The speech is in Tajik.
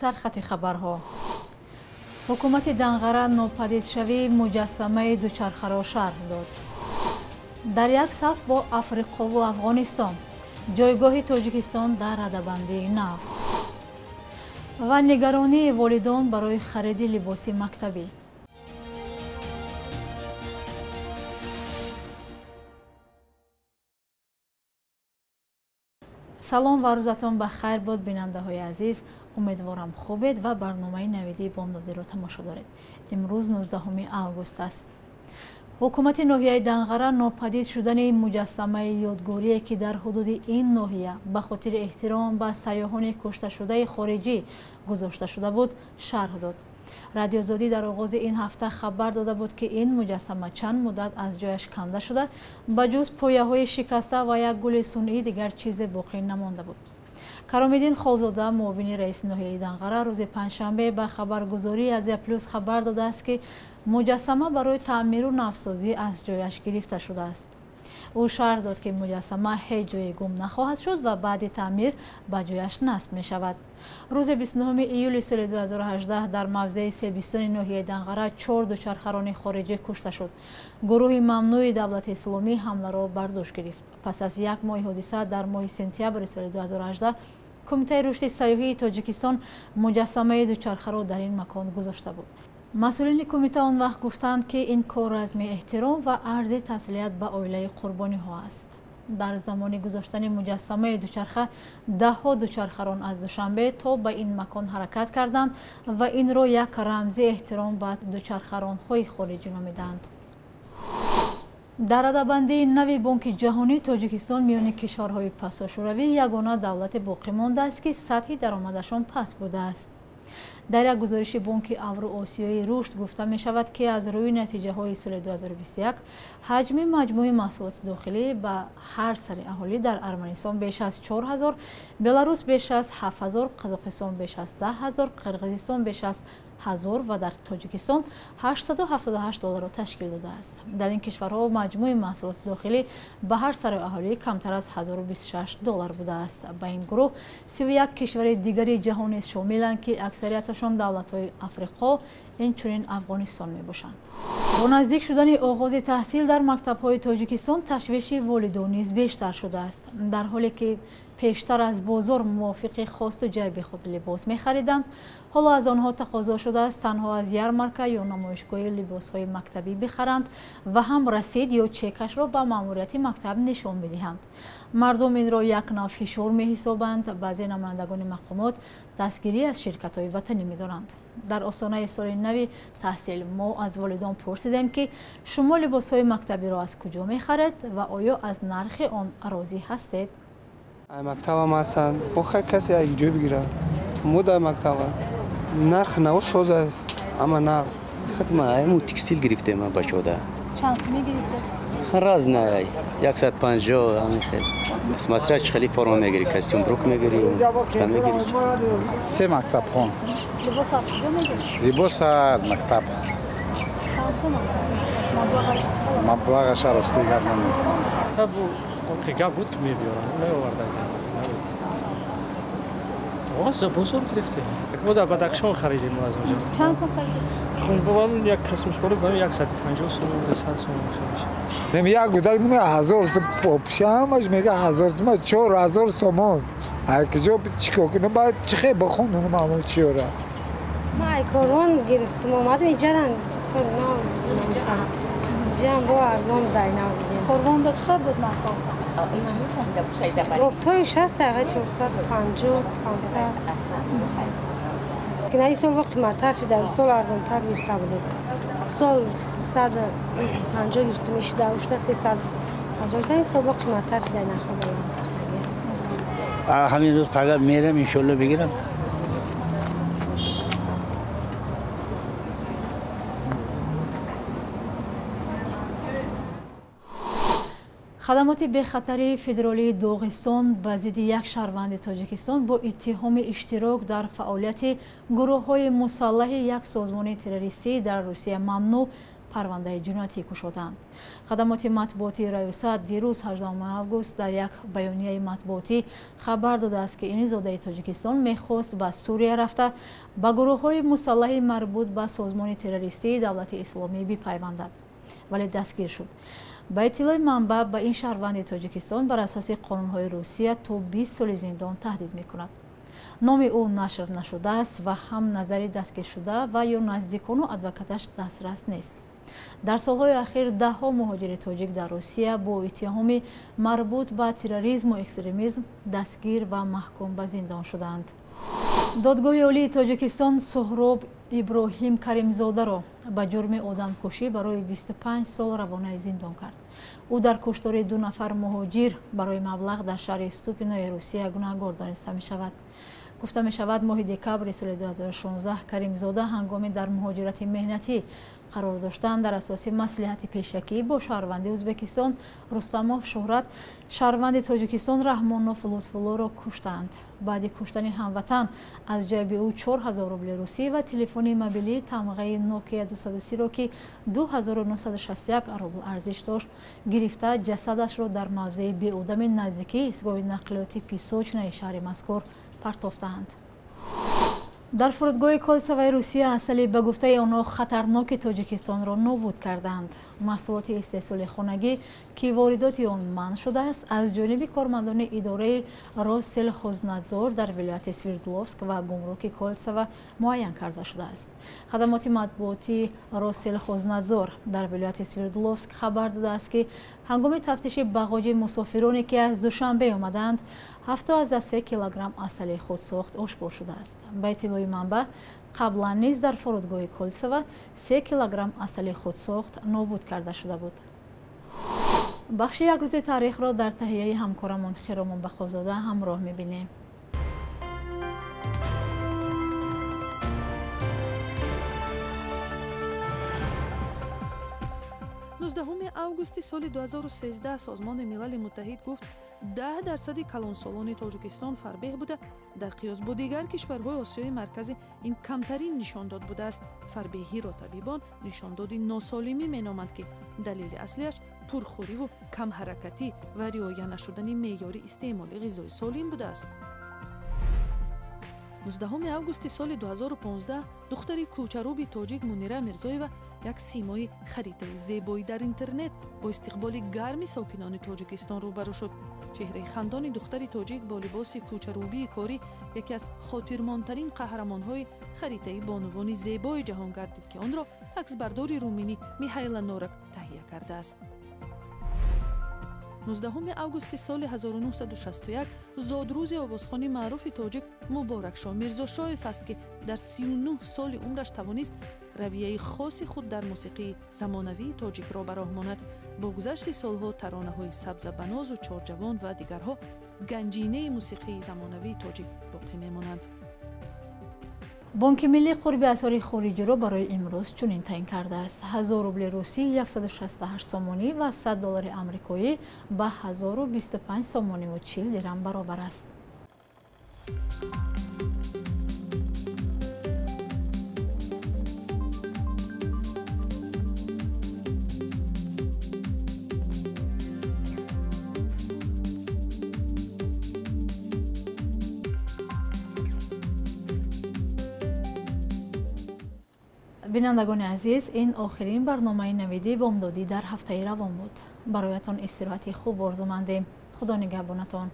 سرخط خبرها. حکومت دنقره ناپدیدشوی مجسمه دوچرخه را شرح داد. در یک صف با افریقا و افغانستان، جایگاه تاجیکستان در رده‌بندی نو و نگرانی والدان برای خرید لباس مکتبی. سلام و روزتان بخیر باد بیننده های عزیز. امیدوارم خوبید و برنامه نویدی بامدادی را تماشا دارید. امروز 19 آگوست است. حکومت ناحیه دنقره ناپدید شدن مجسمه یادگاری که در حدود این ناحیه به خاطر احترام به سیاحان کشته شده خارجی گذاشته شده بود شرح داد. رادیو آزادی در آغاز این هفته خبر داده بود که این مجسمه چند مدت از جایش کنده شده، به جز پایه‌های شکسته و یک گل صنعی دیگر چیز باقی نمانده بود. کرام‌الدین خالزاده معاون رئیس ناحیه دنقره روز پنجشنبه به خبرگزاری ازیا پلوس خبر داده است که مجسمه برای تعمیر و نوسازی از جایش گرفته شده است. او شرح داد که مجسمه هیچ جای گم نخواهد شد و بعد تعمیر به جایش نصب می شود. روز 29 ایول سال 2018 در موضع سیبستان ناحیه دنقره 4 دوچرخه‌ران خارجی کشته شد. گروه ممنوع دولت اسلامی حمله را برداشت گرفت. پس از یک ماه حادثه در ماه سپتامبر سال 2018 کمیته رشد سیاحی تاجیکستان مجسمه دوچرخه را در این مکان گذاشته بود. مسئولین کمیته آن وقت گفتند که این کار رسم احترام و عرض تسلیت به عائله قربانی ها است. در زمان گذاشتن مجسمه دوچرخه ده‌ها دوچرخه‌ران از دوشنبه تا به این مکان حرکت کردند و این را یک رمز احترام به دوچرخه‌ران های خارجی نامیدند. در رده‌بندی نوی بانک جهانی تاجیکستان میان کشورهای پساشوروی یگانه دولت باقی مانده است که سطح درآمدشان پست بوده است. در یک گزارش بانک اورو-آسیایی رشد گفته می شود که از روی نتیجه های سال 2021 حجم مجموع محصولات داخلی به هر سر اهالی در ارمنستان بیش از 4000، بلاروس بیش از 7000، قزاقستان بیش از 10000، قرقیزستان بیش از 1000 و در تاجیکستان 878 دلار را تشکیل داده است. در این کشورها مجموع محصولات داخلی به هر سر اهالی کمتر از 1026 دلار بوده است. به این گروه 31 کشور دیگری جهان شاملند که اکثریتشان دولت‌های افریقا اینچنین افغانستان میباشند. با نزدیک شدن آغاز تحصیل در مکتب‌های تاجیکستان تشویش والدان نیز بیشتر شده است. در حالی که پیشتر از بازار موافق خواست و جیب خود لباس می‌خریدند، حالا از آنها تقاضا شده است تنها از یارمارکه یا نمایشگاه لباس‌های مکتبی بخرند و هم رسید یا چکش را به ماموریت مکتب نشان بدهند. مردم این را یک نوع فشار می‌حسابند. بعضی نمایندگان مقامات دستگیری از شرکت‌های وطنی می‌دارند. در آستانه سال نو تحصیل ما از والدان پرسیدیم که شما لباس‌های مکتبی را از کجا می‌خرید و آیا از نرخ آن راضی هستید؟ مکتب هم هستن بخیر کسی اینجا بگیره در مکتب نرخ نو ساز است اما نرخ خدمه همون تکستیل گرفته ما بچه ده چند سومی گرفته؟ راز نه 150 همین خیلی اسمترچ خیلی فرما میگیری کاستوم بروک میگیری و کم میگیری 3 مکتب خون لباس از کجا میگیری؟ لباس از مکتب چند سوم است؟ مبلغش راستی گرد نمیدونم مکتب که بود که میبیارن نیاوردن آقا بزرگ گرفته ما در بدخشان خریدیم از اونجا. چند سوم خریدیم؟ خب با من یک کسمش بالا با 150 سوم 200 سوم میخریش. نمی یک گودک نمی 1000 پوپشامش میگه 1000 سوم 4000 سوم هر کجا چیکار کنه بعد چخه بخونم مامو چیورا ما کارون گرفتم اومدم اینجا خود نام جام با ارزان داینا دیدم قربان داشت خرد بود نخواه گفتایش هست دقیقه 450 500 که این سال با قیمت‌تر شده در سال ارزان‌تر گرفته بودیم سال 150 گرفتیم ایش داشته 350 این سال با قیمت‌تر شده نرخ بلند همین روز فقط میرم ان شاءالله بگیرم. خدمات بخطری فدرالی داغستان به ضد یک شهروند تاجیکستان با اتهام اشتراک در فعالیت گروه‌های مسلح یک سازمان تروریستی در روسیه ممنوع парвандаи ҷиноятӣ кушоданд. хадамоти матбуоти раёсат дирӯз 18 август дар як баёнияи матбуотӣ хабар додааст ки инизодаи тоҷикистон мехост ба Сурия рафта ба гурӯҳҳои мусаллаҳи марбут ба созмони террористии давлати исломӣ бипайвандад, вале дастгир шуд. ба иттилои манбаъ, ба ин шаҳрванди тоҷикистон бар асоси қонунҳои Русия то 20 соли зиндон таҳдид мекунад. номи ӯ нашр нашудааст ва ҳам назари дастгиршуда ва ё наздикону адвокаташ дастрас нест. дар солҳои ахир даҳҳо муҳоҷири тоҷик дар Русия бо иттиҳоми марбут ба терроризму экстремизм дастгир ва маҳкум ба зиндон шуданд. додгоҳи олии тоҷикистон Суҳроб Иброҳим Каримзодаро ба ҷурми одамкушӣ барои 25 сол равонаи зиндон кард. ӯ дар куштори 2 нафар муҳоҷир барои маблағ дар шаҳри Ступинои Русия гунаҳгор дониста мешавад. гуфта мешавад моҳи декабри соли 2016 Каримзода ҳангоми дар муҳоҷирати меҳнатӣ қарор доштан дар асоси маслиҳати пешакӣ бо шаҳрванди Ӯзбекистон Рустамов Шӯҳрат шаҳрванди Тоҷикистон Раҳмонов Лутфуллоро куштанд. баъди куштани ҳамватан аз ҷайби ӯ 4000 рубли русӣ ва телефони мобилии тамғаи Nokia 230-ро ки 2961 рубл арзиш дошт гирифта ҷасадашро дар мавзеи беудами наздикии истгоҳи нақлиёти Песочнаи шаҳри мазкур партофтаанд. дар фурудгоҳи Кольцоваи Русия асали ба гуфтаи онҳо хатарноки Тоҷикистонро нобуд карданд. маҳсулоти истеҳсоли хонагӣ ки воридоти он манъ шудааст аз ҷониби кормандони идораи Россельхознадзор дар вилояти Свердловск ва гумруки Кольцова муайян карда шудааст. хадамоти матбуоти Россельхознадзор дар вилояти Свердловск хабар додааст ки ҳангоми тафтиши бағоҷи мусофироне ки аз Душанбе омаданд 73 килограмм асали худсохт ошкор шудааст. ба иттилои манбаъ қаблан низ дар фурудгоҳи Кольцова 3 килограмм асали худсохт нобуд карда шуда буд. бахши як рӯзи таърихро дар таҳияи ҳамкорамон Хиромон Бахозода ҳамроҳ мебинем. 19 августи соли 2013 созмони милали муттаҳид гуфт 10% калонсолони Тоҷикистон фарбеҳ буда дар қиёс бо дигар кишварҳои Осиёи марказӣ ин камтарин нишондод будааст. Фарбеҳиро табибон нишондоди носолимӣ меноманд ки далели аслиаш пурхӯриву камҳаракатӣ ва риоя нашудани меъёри истеъмоли ғизои солим будааст. 19 августи соли 2015 духтари кӯчаруби тоҷик Мунира Мирзоева як симои харитаи зебоӣ дар интернет бо истиқболи гарми сокинони Тоҷикистон рӯбарӯ шуд. чеҳраи хандони духтари тоҷик бо либоси кӯчарубии корӣ яке аз хотирмонтарин қаҳрамонҳои харитаи бонувони зебои ҷаҳон гардид ки онро аксбардори руминӣ Михайла Норак таҳия кардааст. 19 августи соли 1961 зодрӯзи овозхони маъруфи тоҷик Муборакшо Мирзошоев аст ки дар 39 соли умраш тавонист равияи хоси худ дар мусиқии замонавии тоҷикро ба роҳ монад. бо гузашти солҳо таронаҳои Сабзабанозу Чорҷавон ва дигарҳо ганҷинаи мусиқии замонавии тоҷик боқӣ мемонанд. бонки миллӣ қурби асъори хориҷиро барои имрӯз чунин таъин кардааст: 1000 рубли русӣ 168 сомонӣ ва 100 доллари амрикоӣ ба 1025 сомониву 40 дирам баробар аст. бинандагони азиз, ин охирин барномаи навидии бомдодӣ дар ҳафтаи равон буд. бароятон истироҳати хуб орзу мандем. худо нигаҳбонатон.